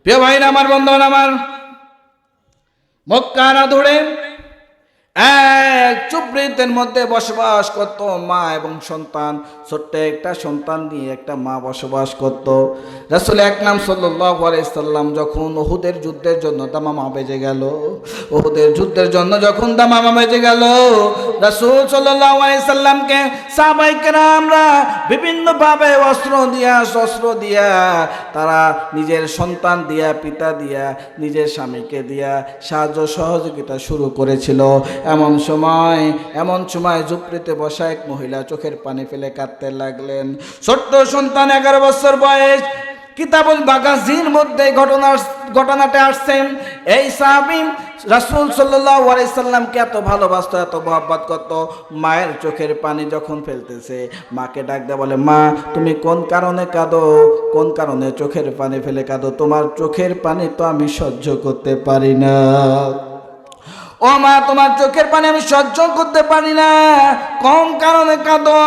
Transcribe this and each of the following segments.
প্রিয় ভাইরা আমার, বন্ধুগণ আমার, মক্কা না ধরে এক চুবড়িতের মধ্যে বসবাস করত মা এবং সন্তান। ছোট্ট একটা সন্তান নিয়ে একটা মা বসবাস করত। রাসূল আকরাম সাল্লাল্লাহু আলাইহি সাল্লাম যখন উহুদের যুদ্ধের জন্য দামামা বেজে গেল, উহুদের যুদ্ধের জন্য যখন দামামা বেজে গেল, রাসূল সাল্লাল্লাহু আলাইহি সাল্লামকে সাহাবায়ে কেরামরা বিভিন্নভাবে অস্ত্র দিয়া শস্ত্র দিয়া, তারা নিজের সন্তান দিয়া, পিতা দিয়া, নিজের স্বামীকে দিয়া সাহায্য সহযোগিতা শুরু করেছিল। এমন সময় ঝুপড়িতে বসা এক মহিলা চোখের পানি ফেলে কাঁদতে লাগলেন। ছোট্ট সন্তান, 11 বছর বয়স। কিতাবুল মাগাজির মধ্যে ঘটনাটা আসছেন। এই সাহাবী রাসূল সাল্লাল্লাহু আলাইহি সাল্লামকে এত ভালোবাসতো, এত মহব্বত করত। মায়ের চোখের পানি যখন ফেলতেছে, মাকে ডাক দেয়া বলে, মা তুমি কোন কারণে কাঁদো? কোন কারণে চোখের পানি ফেলে কাঁদো? তোমার চোখের পানি তো আমি সহ্য করতে পারি না। ও মা, তোমার চোখের পানি আমি সহ্য করতে পারি না। কোন কারণে কাঁদো?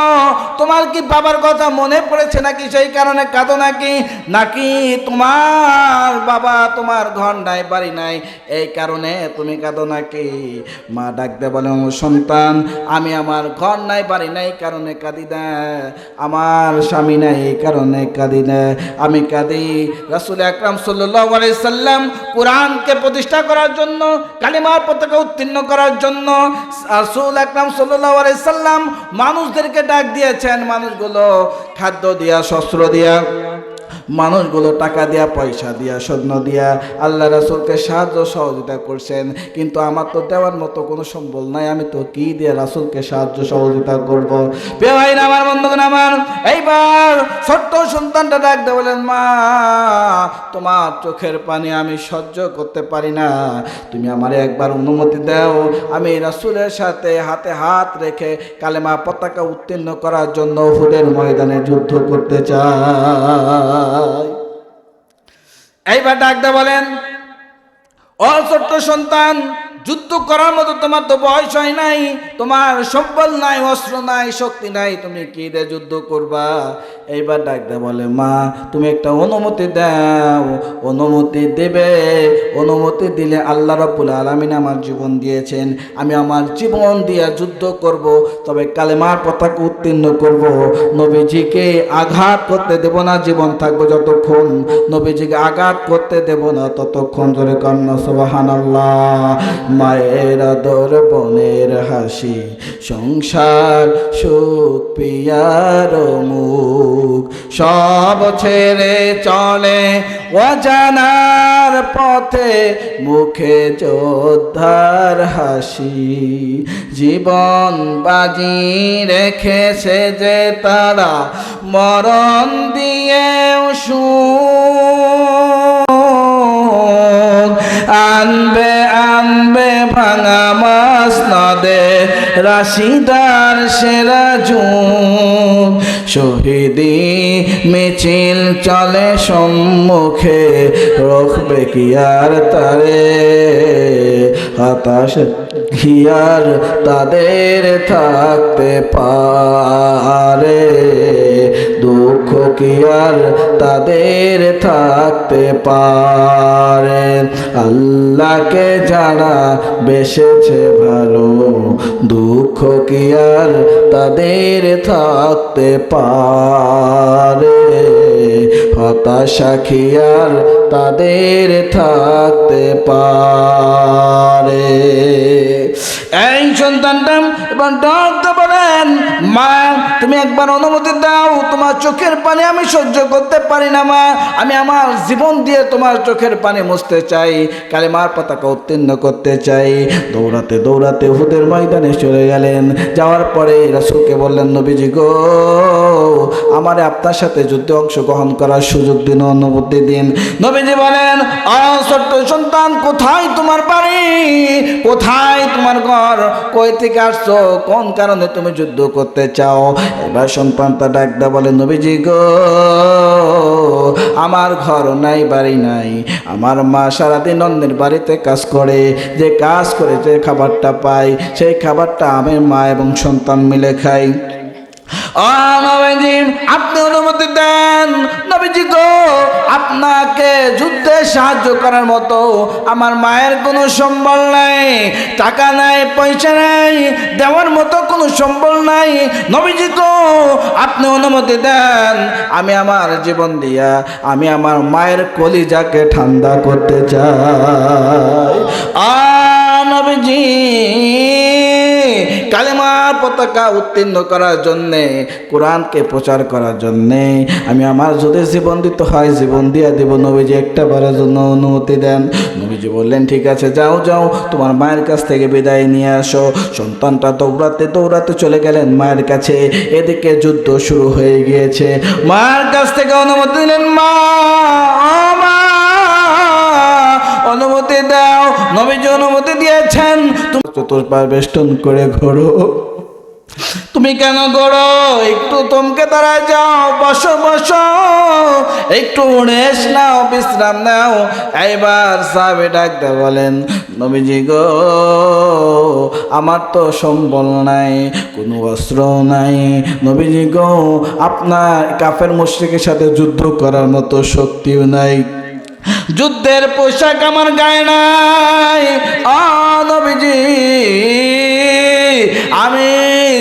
তোমার কি বাবার কথা মনে পড়েছে নাকি সেই কারণে কাঁদো? নাকি তোমার বাবা, তোমার ঘর নাই, বাড়ি নাই, এই কারণে তুমি কাঁদো নাকি? মা ডাক দে বলে, সন্তান, আমি আমার ঘর নাই, বাড়ি নাই কারণে কাঁদি না, আমার স্বামী নাই এই কারণে কাঁদি না। আমি কাঁদি রাসূল আকরাম সাল্লাল্লাহু আলাইহি সাল্লাম কোরআনকে প্রতিষ্ঠা করার জন্য, কালিমার পতাকা উত্তীর্ণ করার জন্য রাসূল আকরাম সাল্লাল্লাহু আলাইহি সাল্লাম মানুষদেরকে ডাক দিয়েছেন। মানুষগুলো খাদ্য দিয়া, শস্ত্র দিয়া, মানুষগুলো টাকা দিয়া, পয়সা দিয়া, স্বর্ণ দিয়া আল্লাহ রাসূলকে সাহায্য সহযোগিতা করছেন। কিন্তু আমার তো দেওয়ার মতো কোনো সম্বল নাই, আমি তো কি দিয়ে রাসূলকে সাহায্য সহযোগিতা করব? প্রিয় ভাইরা আমার, বন্ধুগণ আমার, এইবার ছোট্ট সন্তানটা ডাক দিয়ে বলেন, মা তোমার চোখের পানি আমি সহ্য করতে পারি না, তুমি আমারে একবার অনুমতি দাও, আমি রাসূলের সাথে হাতে হাত রেখে কালেমা পতাকা উত্তীর্ণ করার জন্য উহুদের ময়দানে যুদ্ধ করতে চাই। এইবার ডাকতে বলেন, ও ছোট্ট সন্তান, যুদ্ধ করার মতো তোমার তো বয়স হয় নাই, তোমার সম্বল নাই, অস্ত্র নাই, শক্তি নাই, তুমি কি দিয়ে যুদ্ধ করবা? এইবার ডাকতে বলে, মা তুমি একটা অনুমতি দাও। অনুমতি দেবে, অনুমতি দিলে আল্লাহ রাব্বুল আলামিন আমার জীবন দিয়েছেন, আমি আমার জীবন দিয়ে যুদ্ধ করব, তবে কালেমার পতাকা উত্তীর্ণ করব। নবীজিকে আঘাত করতে দেব না, জীবন থাকবো যতক্ষণ। নবীজিকে আঘাত করতে দেব না ততক্ষণ। জোরে কান্না সুবহানাল্লাহ। মায়ের আদর, বোনের হাসি, সংসার সুখ, পিয়ার মুখ, সব ছেড়ে চলে অজানার পথে, মুখে যোদ্ধার হাসি। জীবন বাজি রেখেছে যে তারা, মরণ দিয়েও আনবে ভাঙা মাছ নদে, রাশিদার সেরা যুগ। শহীদি মিছিল চলে সম্মুখে, রখবে কি আর তারে? হতাশ হিয়ার তাদের থাকতে পারে, দুঃখ কি আর তাদের থাকতে পারে? আল্লাহকে যারা বেসেছে ভালো, দুঃখ কি আর তাদের থাকতে পারে? হতাশা কি আর তাদের থাকতে পারে? এই সন্তানটা এবার ডাকতে বলেন, মা তুমি একবার অনুমতি দাও, তোমার চোখের পানি আমি সহ্য করতে পারি না মা, আমি আমার জীবন দিয়ে তোমার চোখের পানি মুছতে চাই, কালেমার পতাকা উত্তীর্ণ করতে চাই। দৌড়াতে দৌড়াতে উহুদের ময়দানে চলে গেলেন। যাওয়ার পরে রাসূলকে বললেন, নবীজি গো, আমারে আপনার সাথে যুদ্ধে অংশগ্রহণ করার সুযোগ দিন, অনুমতি দিন। নবীজি বলেন, ছোট্ট সন্তান, কোথায় তোমার বাড়ি? কোথায় তোমার ঘর? কই থেকে আসছো? কোন কারণে তুমি যুদ্ধ করতে চাও? এবার সন্তানটা ডাকদা বলে, নবীজি গো, আমার ঘর নাই, বাড়ি নাই, আমার মা সারাদিন অন্যের বাড়িতে কাজ করে, যে কাজ করে যে খাবারটা পাই, সেই খাবারটা আমি, মা এবং সন্তান মিলে খাই। নবীজি আপনি অনুমতি দেন, নবীজি গো আপনাকে যুদ্ধে সাহায্য করার মতো আমার মায়ের কোনো সম্বল নাই, টাকা নাই, পয়সা নাই, দেওয়ার মতো কোনো সম্বল নাই। নবীজি গো আপনি অনুমতি দেন, আমি আমার জীবন দিয়া আমি আমার মায়ের কলিজাকে ঠান্ডা করতে চাই। নবীজি কালেমার পতাকা উত্তীর্ণ করার জন্যে, কোরআনকে প্রচার করার জন্যে আমি আমার যদি জীবন দিতে হয় জীবন দিয়ে দেব। নবীজি একটা বারের জন্য অনুমতি দেন। নবীজি বললেন ঠিক আছে, যাও যাও তোমার মায়ের কাছ থেকে বিদায় নিয়ে আসো। সন্তানটা দৌড়াতে দৌড়াতে চলে গেলেন মায়ের কাছে। এদিকে যুদ্ধ শুরু হয়ে গিয়েছে। মায়ের কাছ থেকে অনুমতি দিলেন, মা অনুমতি দাও। নবীজি অনুমতি দিয়েছেন, তুমি চতুর্পাশ বেষ্টন করে ঘোরো। তুমি কেন ঘোরো? একটু থমকে দাঁড়ায় যাও, বসো বসো, একটু রেস্ট নাও, বিশ্রাম নাও। এইবার সাহাবী ডাকতে বলেন, নবীজি গো আমার তো সম্বল নাই, কোনো অস্ত্র নাই। নবীজি গো আপনার কাফের মুশরিকের সাথে যুদ্ধ করার মতো শক্তিও নাই, যুদ্ধের পোশাক আমার গায়ে নাই। নবীজি আমি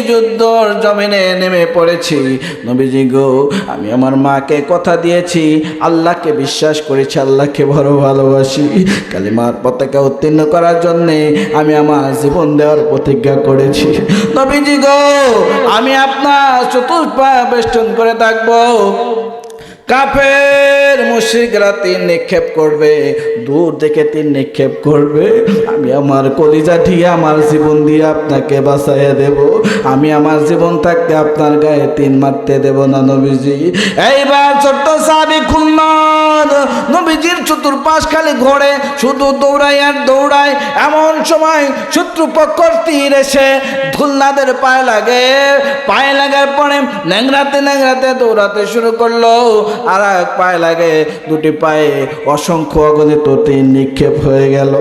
যুদ্ধর জমিনে নেমে পড়েছি। নবীজি গো আমি আমার মাকে কথা দিয়েছি, আল্লাহকে বিশ্বাস করেছি, আল্লাহকে বড় ভালোবাসি। কালিমার পতাকা উত্তীর্ণ করার জন্যে আমি আমার জীবন দেওয়ার প্রতিজ্ঞা করেছি। নবীজি গো আমি আপনার চতুর্পাশ বেষ্টন করে থাকবো। কাফের মুশরিকরা তীর নিক্ষেপ করবে, দূর থেকে তীর নিক্ষেপ করবে, আমি আমার কলিজা দিয়ে আমার জীবন দিয়ে আপনাকে বাঁচাইয়া দেব। আমি আমার জীবন থাকতে আপনার গায়ে তীর মারতে দেব না নবীজি। এইবার ছোট্ট সাহাবী খুলনার নবীজির চতুর্পাশ খালি ঘোরে, শুধু দৌড়ায় আর দৌড়ায়। এমন সময় শত্রুপক্ষর তীর এসে খুলনাদের পায়ে লাগে। পায়ে লাগার পরে ন্যাংরাতে ন্যাংরাতে দৌড়াতে শুরু করলো। আর এক পায়ে লাগে, দুটি পায়ে অসংখ্য অগণিত তীর নিক্ষেপ হয়ে গেল।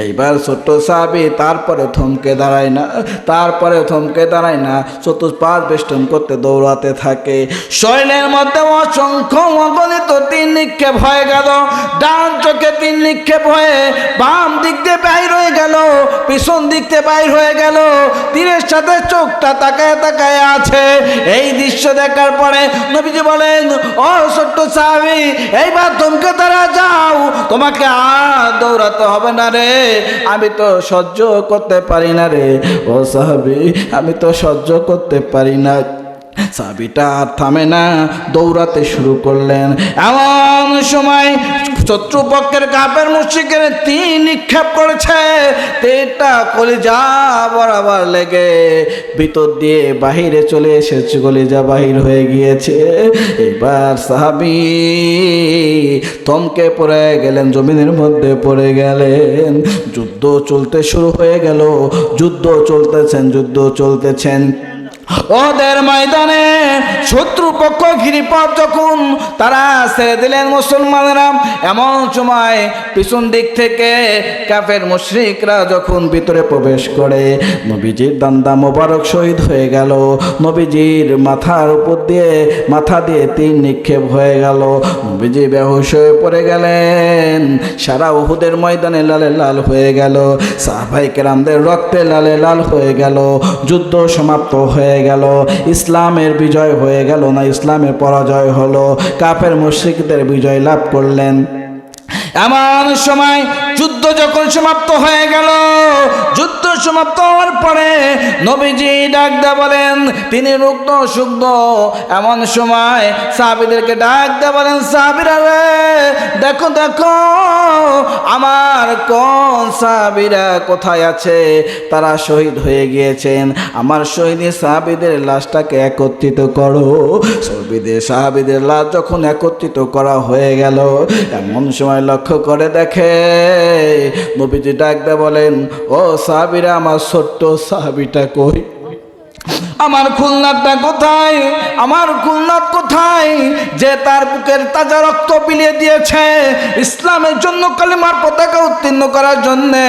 এইবার ছোট্ট সাহাবী তারপরে থমকে দাঁড়ায় না, তারপরে থমকে দাঁড়ায় না, চতুর্পাশ বেষ্টন করতে দৌড়াতে থাকে। শরীরের মধ্যে অসংখ্য অগণিত তীর নিক্ষেপ হয়ে গেল। ডান চোখে তীর নিক্ষেপ হয়ে বাম দিক দিয়ে বাইর হয়ে গেল, পিছন দিক দিয়ে বাইর হয়ে গেল। তীরের সাথে চোখটা তাকায় তাকায় আছে। এই দৃশ্য দেখার পরে নবীজি বলেন, ও ছোট্ট সাহাবী এইবার থমকে দাঁড়া যাও, তোমাকে আর দৌড়াতে হবে না রে, আমি তো সহ্য করতে পারি না রে। ও সাহাবী আমি তো সহ্য করতে পারি না। সাহাবীটা আর থামে না, দৌড়াতে শুরু করলেন। এমন সময় শত্রুপক্ষের কাফের মুশরিকের তীর নিক্ষেপ করেছে। তীরটা কলিজা বরাবর লেগে ভিতর দিয়ে বাহিরে চলে এসেছে, কলিজা বাহির হয়ে গিয়েছে। এবার সাহাবী থমকে পড়ে গেলেন, জমিনের মধ্যে পড়ে গেলেন। যুদ্ধ চলতে শুরু হয়ে গেল, যুদ্ধ চলতেছেন। ওদের ময়দানে শত্রুপক্ষ গিরিপথ যখন তারা ছেড়ে দিলেন মুসলমানেরা, এমন সময় পিছন দিক থেকে কাফের মুশরিকরা যখন ভিতরে প্রবেশ করে, নবীজির দান্দা মোবারক শহীদ হয়ে গেল। নবীজির মাথার উপর দিয়ে মাথা দিয়ে তীর নিক্ষেপ হয়ে গেল। নবীজি বেহুশ হয়ে পড়ে গেলেন। সারা উহুদের ময়দানে লালে লাল হয়ে গেল, সাহাবায়ে কেরামদের রক্তে লালে লাল হয়ে গেল। যুদ্ধ সমাপ্ত হয়ে গেল। ইসলামের বিজয় হয়ে গেল না ইসলামের পরাজয় হলো, কাফের মুশরিকদের বিজয় লাভ করলেন। এমন সময় যুদ্ধ যখন সমাপ্ত হয়ে গেল, যুদ্ধ সমাপ্ত হওয়ার পরে নবীজি ডাক দিয়ে বলেন, তিনি রুগ্ন সুগ্ন। এমন সময় সাহাবীদেরকে ডাক দিয়ে বলেন, সাহাবীরা রে দেখো দেখো আমার কোন সাহাবীরা কোথায় আছে, তারা শহীদ হয়ে গিয়েছেন। আমার শহীদ সাহাবীদের লাশটাকে একত্রিত করো। সাহাবীদের লাশ যখন একত্রিত করা হয়ে গেল, এমন সময় লক্ষ্য করে দেখে নবীজি ডাক দিয়ে বলেন, ও সাহাবীরা আমার ছোট্ট সাহাবীটা কই? আমার খুলনাটা কোথায়, আমার খুলনাত কোথায় যে তার বুকের তাজা রক্ত বিলিয়ে দিয়েছে ইসলামের জন্য, কালিমার পতাকা উত্তীর্ণ করার জন্যে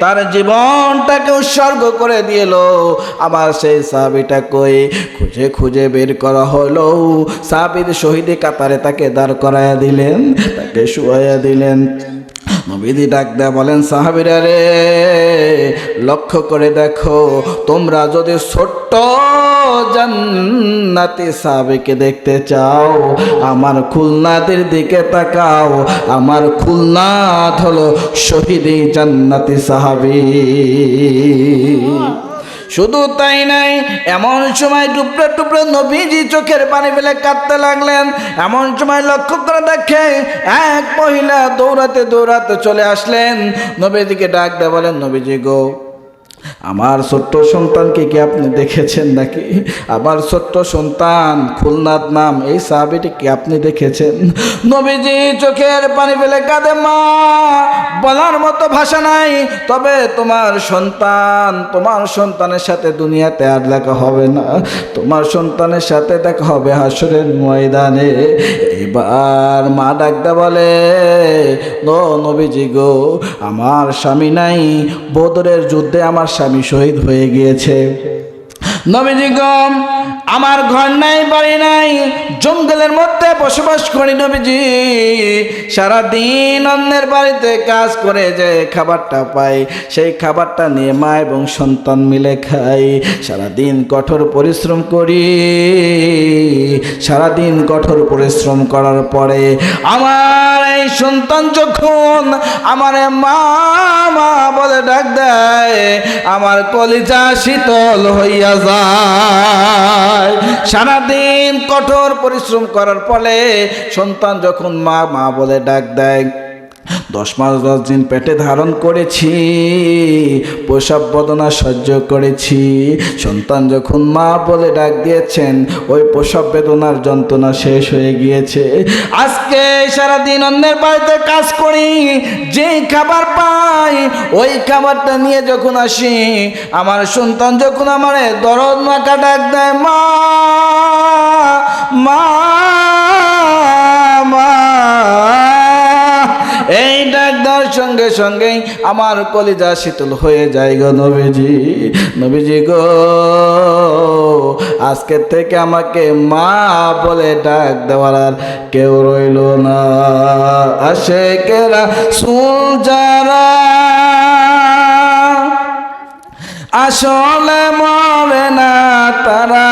তার জীবনটাকে উৎসর্গ করে দিল। আবার সেই সাহাবীটা কই, খুঁজে খুঁজে বের করা হলো। সাহাবীর শহীদে কাতারে তাকে দাঁড় করাইয়া দিলেন, তাকে শুয়াইয়া দিলেন। নবীজি ডাক দেয়া বলেন, সাহাবীরা রে, লক্ষ্য করে দেখো, তোমরা যদি ছোট্ট জান্নাতি সাহাবীকে দেখতে চাও, আমার খুলনাদের দিকে তাকাও। আমার খুলনাত হলো শহীদি জান্নাতি সাহাবী। শুধু তাই নাই, এমন সময় টুকরে টুকরে নবীজি চোখের পানি ফেলে কাঁদতে লাগলেন। এমন সময় লক্ষ্য করে দেখে এক মহিলা দৌড়াতে দৌড়াতে চলে আসলেন, নবীজিকে ডাক দেয়া বলেন, নবীজি গো, আমার ছোট্ট সন্তানকে কি আপনি দেখেছেন নাকি? আমার ছোট্ট সন্তান খুলনার নাম, এই সাহাবীটিকে আপনি দেখেছেন? নবীজি চোখের পানি ফেলে কাঁদে, মা, বলার মতো ভাষা নাই, তবে তোমার সন্তানের সাথে দুনিয়াতে আর দেখা হবে না, তোমার সন্তানের সাথে দেখা হবে হাসরের ময়দানে। এবার মা ডাকতে বলে, নবীজি গো, আমার স্বামী নাই, বদরের যুদ্ধে আমার স্বামী শহীদ হয়ে গিয়েছে। নবীজি গো, আমার ঘর নাই, বাড়ি নাই, জঙ্গলের মধ্যে বসবাস করি নবীজি। সারাদিন অন্যের বাড়িতে কাজ করে যে খাবারটা পাই, সেই খাবারটা নিয়ে মা এবং সন্তান মিলে খাই। সারাদিন কঠোর পরিশ্রম করি, সারাদিন কঠোর পরিশ্রম করার পরে আমার এই সন্তান যখন আমার মা মা বলে ডাক দেয়, আমার কলিজা শীতল হইয়া যায়। সারাদিন কঠোর পরিশ্রম করার ফলে সন্তান যখন মা মা বলে ডাক দেয়, 10 মাস 10 দিন পেটে ধারণ করেছি, প্রসব বেদনা সহ্য করেছি। সন্তান যখন মা বলে ডাক দিয়েছেন, ওই প্রসব বেদনার যন্ত্রণা শেষ হয়ে গিয়েছে। আজকে সারাদিন অন্যের বাড়িতে কাজ করি, যেই খাবার পাই ওই খাবারটা নিয়ে যখন আসি, আমার সন্তান যখন আমার দরদ মাখা ডাক দেয়, মা মা মা, এই ডাক দেওয়ার সঙ্গে সঙ্গেই আমার কলিজা শীতল হয়ে যায় গো নবীজি। নবীজি গো, আজকের থেকে আমাকে মা বলে ডাক দেওয়ার আর কেউ রইল না। আশেকেরা রাসূল যারা আসলে মরে না তারা,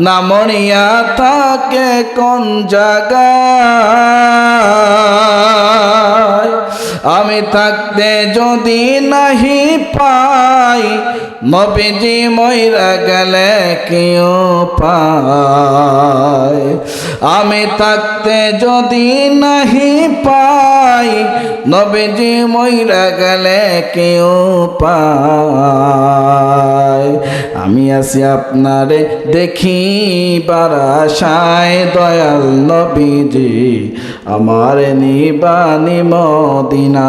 না মরিয়া থাকে কোন জায়গায়। আমি থাকতে যদি নাহি পাই, নবীজি মইরা গেলে কেউ পায়। আমি থাকতে যদি নাহি পাই, নবীজি মইরা গেলে কেউ পায়। আমি আছি আপনারে দেখিবার আশায়, দয়াল নবীজি আমার নিবানি মদিনায়,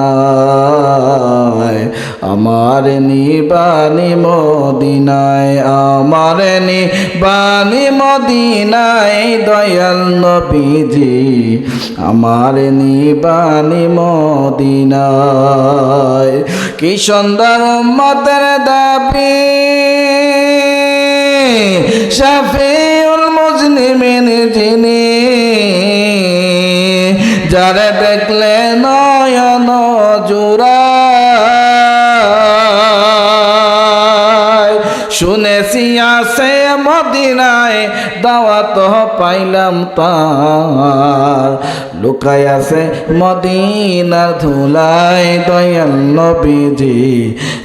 আমার নিবানি মদিনায়, আমার নিবানি মদিনায়, দয়াল নবীজি আমার নিবানি মদিনায়। কি সুন্দর উম্মতের দাবি, শাফিউল মুজনিমিন যিনি, যারে দেখলে নয়ন জুড়ায়। শুনেছি আছে মদিনায়, দাওয়াত পাইলাম তার, লুকায় আছে মদিনার ধুলায়, দয়াল নবীজি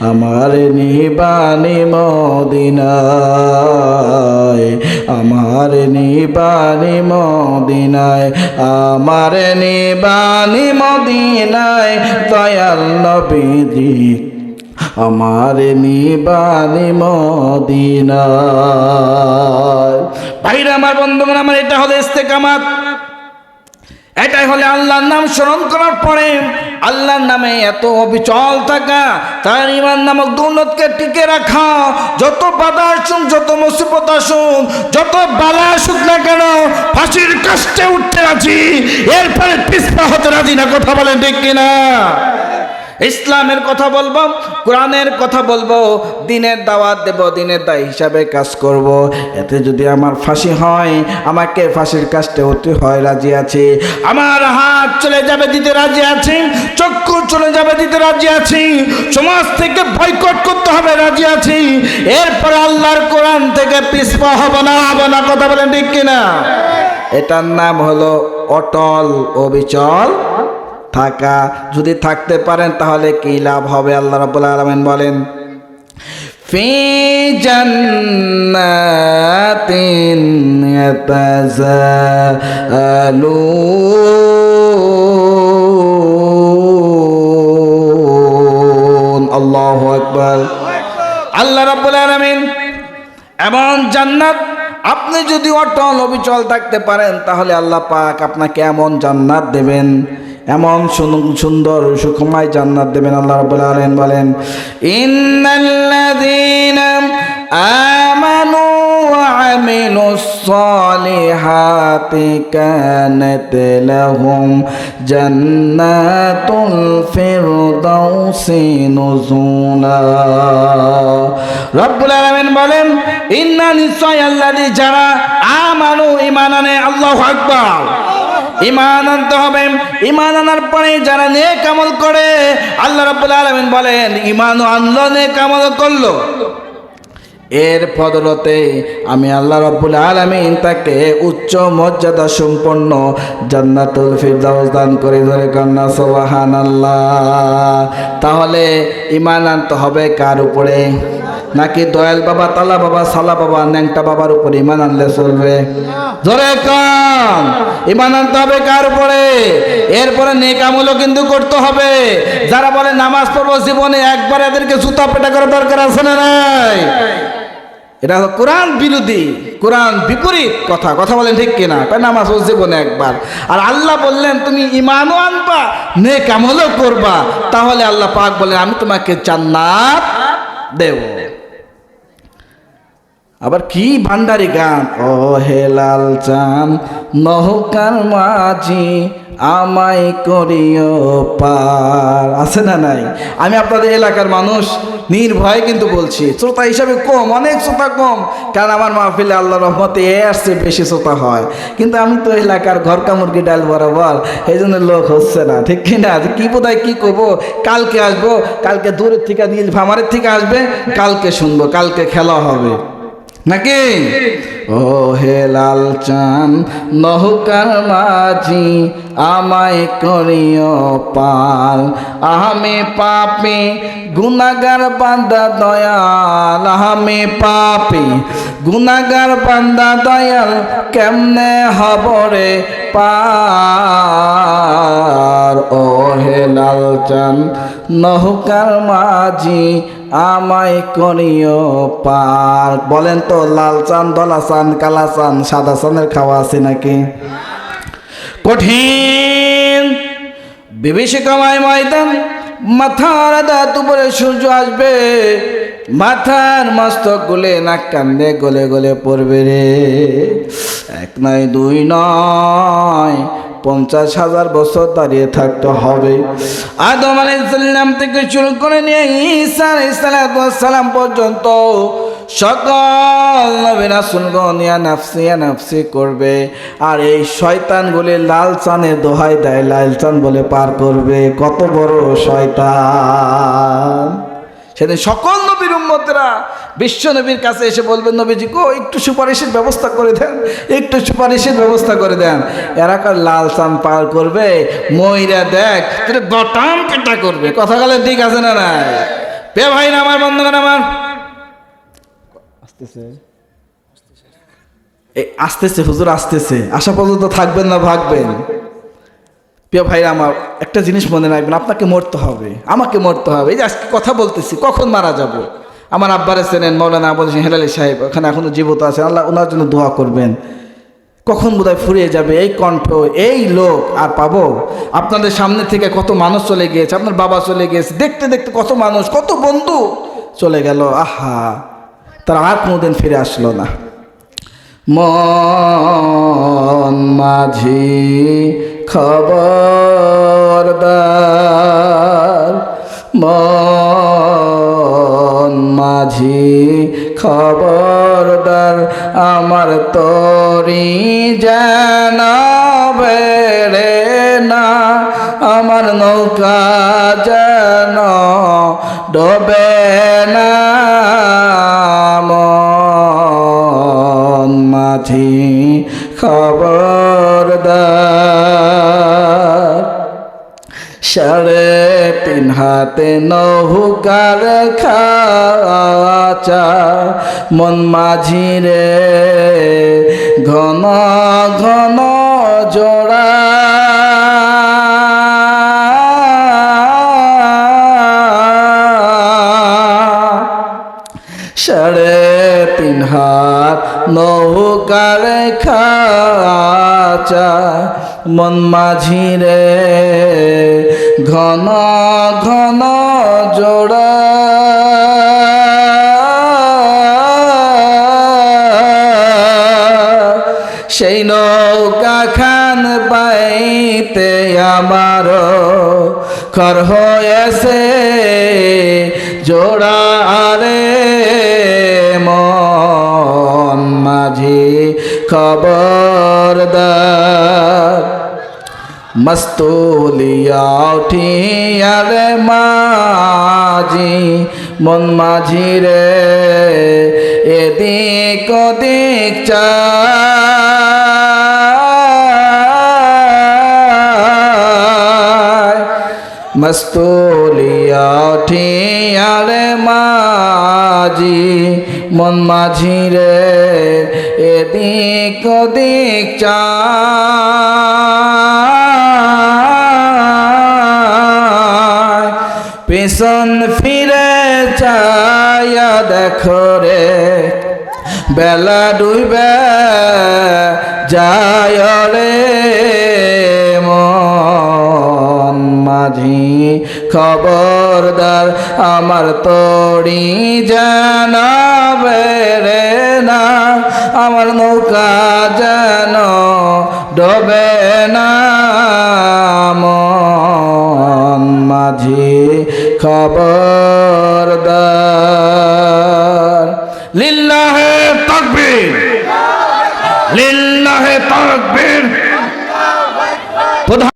আমার নিবানি মদিনায়, আমার নিবানি মদিনায়, আমার নিবানি মদিনায়, দয়াল নবীজি আমার নিবানি মদিনায়। ভাইরা আমার, বন্ধুগণ আমার, এটা হলো ইস্তেকামাত, এটা এটাই হলে আল্লাহর নাম স্মরণ করার পরে আল্লাহর নামে এত অবিচল থাকা, তার ঈমান নামক দৌলতকে টিকে রাখা, যত বাধা আসুন, যত মুসিবত আসুন, যত বালা আসুক না কেন, ফাঁসির কাস্টে উঠতে রাজি, এরপরে পিছপা হতে রাজি না। কথা বলেন ঠিক কিনা? ইসলামের কথা বলবো, কোরআনের কথা বলবো, দিনের দাওয়াত দেব, দিনের দায় হিসাবে কাজ করব। এতে যদি আমার ফাঁসি হয়, আমাকে ফাঁসির কাজটা হতে হয়, রাজি আছি। আমার হাত চলে যাবে দিতে রাজি আছি, চক্ষু চলে যাবে দিতে রাজি আছি, সমাজ থেকে বয়কট করতে হবে রাজি আছি, এরপরে আল্লাহর কোরআন থেকে পিছপা হব না, হব না। কথা বলেন ঠিক কিনা? এটার নাম হলো অটল অবিচল থাকা। যদি থাকতে পারেন তাহলে কি লাভ হবে? আল্লাহ রাব্বুল আলামিন বলেন, ফি জান্নাতিন ইয়াতাযালালুন। আল্লাহু আকবার। আল্লাহ রাব্বুল আলামিন এমন জান্নাত, আপনি যদি অটল অবিচল থাকতে পারেন তাহলে আল্লাহ পাক আপনাকে এমন জান্নাত দেবেন, এমন সুন্দর সুখময় জান্নাত দেবেন। আল্লাহ রাব্বুল আলামিন বলেন, ইন্নাল্লাযীনা আমানু ওয়া আমিলুস সালিহাতি কানাত লাহুম জান্নাতুল ফিরদাউসি নুজুলা। রব্বুল আলামিন বলেন, ইন্না নিশ্চয় আল্লাযী যারা আমানু ঈমান আনে। আল্লাহু আকবার। ঈমান আনতে হবে, ঈমান আনার পরে যারা নেক আমল করে, আল্লাহ রাব্বুল আলামিন বলেন ঈমান আনলো, নেক আমল করলো, এর বদলতে আমি আল্লাহ রাব্বুল আলামিন তাকে উচ্চ মর্যাদা সম্পন্ন জান্নাতুল ফিরদাউস দান করে। ধরে কন্যা সুবহানাল্লাহ। তাহলে ঈমান আনতে হবে কার উপরে? নাকি দয়াল বাবা, তালা বাবা, সালা বাবা, ন্যাংটা বাবার উপরে ঈমান আনলে চলবে? ধরে কন, ঈমান আনতে হবে কার উপরে? এরপরে নেক আমলও কিন্তু করতে হবে। যারা বলে নামাজ পড়বো জীবনে একবার, এদেরকে জুতা পেটা করার দরকার আছে না নাই? এটা হলো কোরআন বিরোধী, কোরআন বিপরীত কথা। কথা বলেন ঠিক কিনা? নামাজ ও জীবনে একবার। আর আল্লাহ বললেন তুমি ঈমানও আনবা, নেক আমলও করবা, তাহলে আল্লাহ পাক বলেন আমি তোমাকে জান্নাত দেব। আবার কি ভান্ডারি গান, ও হে লাল চাঁদ নৌকার মাঝি আমায় করিও পার, আছে না নাই? আমি আপনাদের এলাকার মানুষ, নির্ভয় কিন্তু বলছি, শ্রোতা হিসাবে কম, অনেক শ্রোতা কম, কারণ আমার মাহফিলে আল্লাহ রহমতে আসছে বেশি শ্রোতা হয়, কিন্তু আমি তো এলাকার ঘর কামুরগি ডাল বরাবর, এই জন্য লোক হচ্ছে না, ঠিক কিনা? কি বোধহয় কি করবো, কালকে আসবো, কালকে দূরের থেকে নীল ভামারের থেকে আসবে, কালকে শুনবো, কালকে খেলা হবে নাকি? ও হে লাল চাঁদ নৌকার মাঝি আমায় করিও পার, আমি পাপী গুনাহগার বান্দা দয়াল, আমি পাপী গুনাহগার বান্দা দয়াল, কেমনে হব রে পার। ও হে লাল চাঁদ নৌকার মাঝি আমায় করিও পার। বলেন তো, লাল চান, দলা চান, কালা চান, সাদা চানের খাওয়া আছে নাকি? কঠিন বিভীষিকাময় ময়দান, মাথার দাঁত উপরে সূর্য আসবে, মাথার মস্তক গলে নাক কান্দে গলে গলে পড়বে রে। এক নয় দুই নয় 50,000 বছর দাঁড়িয়ে থাকতে হবে। আদম আলাইহিস সালাম থেকে শুরু করে নিয়ে ঈসা আলাইহিস সালাম পর্যন্ত সকল নবী রাসূলগণ ইয়া নাফসি করবে, আর এই শয়তানগুলি লাল চানের দোহাই দেয়, লাল চান বলে পার করবে। কত বড় শয়তান! সেদিন সকল নবীর উম্মতরা বিশ্ব নবীর কাছে এসে বলবেন, নবীজি গো একটু সুপারিশের ব্যবস্থা করে দেন, একটু সুপারিশের ব্যবস্থা করে দেন। এরা কার লাল চান পার করবে, ময়রা দেখ তোর বটাম কেটা করবে। কথা বলে ঠিক আছে না নাই? পে ভাই না আমার বন্ধুগণ, আমার আসতেছে হুজুর, আসতেছে, আসা পর্যন্ত থাকবেন না ভাগবেন। প্রিয় ভাইরা আমার, একটা জিনিস মনে রাখবেন, আপনাকে মরতে হবে, আমাকে মরতে হবে। এই যে আজকে কথা বলতেছি, কখন মারা যাব? আমার আব্বারে চেনেন, মৌলানা আবুল হোসেন হেলালি সাহেব, ওখানে এখনো জীবিত আছেন, আল্লাহ ওনার জন্য দোয়া করবেন। কখন বোধহয় ফুরিয়ে যাবে এই কণ্ঠ, এই লোক আর পাবো? আপনাদের সামনে থেকে কত মানুষ চলে গিয়েছে, আপনার বাবা চলে গিয়েছে, দেখতে দেখতে কত মানুষ, কত বন্ধু চলে গেল। আহা, তারা আর কোনোদিন ফিরে আসলো না। মন মাঝি খবরদার, মন মাঝি খবরদার, আমার তরি যেন বেড়ে না, আমার নৌকা যেন ডোবে না। মন মাঝি খবরদার, 3.5 হাতে নৌকার খাঁচা, মন মাঝি রে ঘন ঘন জোড়া। 3.5 হাত নৌকার খাঁচা, মন মাঝি রে ঘন ঘন জোড়া। সেই নৌকা খান বাইতে আমার ঘর হয়েছে জোড়া রে। মন মাঝি খবরদার, মস্তুলিয়া উঠিয়া রে মাঝি, মন মাঝি রে এদিক ওদিক চায়। মস্তুলিয়া উঠিয়া রে মাঝি, মন মাঝি রে এদিক ওদিক চায়। পেছন ফিরে চায়া দেখো রে বেলা ডুবে যায় রে। মন মাঝি খবরদার, আমার তরি যেন বেড়ে না, আমার নৌকা যেন ডোবে না। মন মাঝি খবরদার। লিল্লাহে তাকবীর, লিল্লাহে তাকবীর।